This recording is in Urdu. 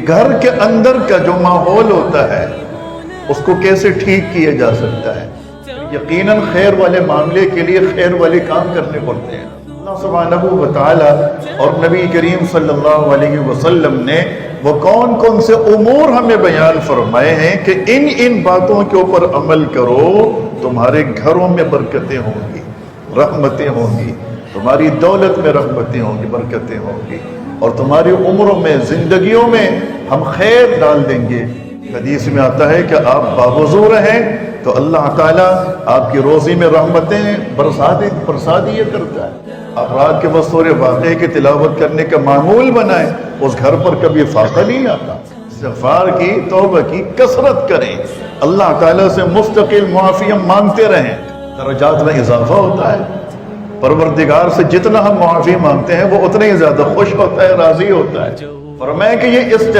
گھر کے اندر کا جو ماحول ہوتا ہے اس کو کیسے ٹھیک کیا جا سکتا ہے. یقیناً خیر والے معاملے کے لیے خیر والے کام کرنے پڑتے ہیں. اللہ سبحانہ و تعالی اور نبی کریم صلی اللہ علیہ وسلم نے وہ کون سے امور ہمیں بیان فرمائے ہیں کہ ان باتوں کے اوپر عمل کرو، تمہارے گھروں میں برکتیں ہوں گی، رحمتیں ہوں گی، تمہاری دولت میں رحمتیں ہوں گی، برکتیں ہوں گی، اور تمہاری عمروں میں، زندگیوں میں ہم خیر ڈال دیں گے. حدیث میں آتا ہے کہ آپ باوضو رہیں تو اللہ تعالیٰ آپ کی روزی میں رحمتیں برسا دیا کرتا ہے. آپ رات کے وقت سورہ واقعہ کی تلاوت کرنے کا معمول بنائیں، اس گھر پر کبھی فاقہ نہیں آتا. استغفار کی، توبہ کی کثرت کریں، اللہ تعالیٰ سے مستقل معافی مانگتے رہیں، درجات میں اضافہ ہوتا ہے. پروردگار سے جتنا ہم معافی مانگتے ہیں وہ اتنا ہی زیادہ خوش ہوتا ہے، راضی ہوتا ہے. فرمایا کہ یہ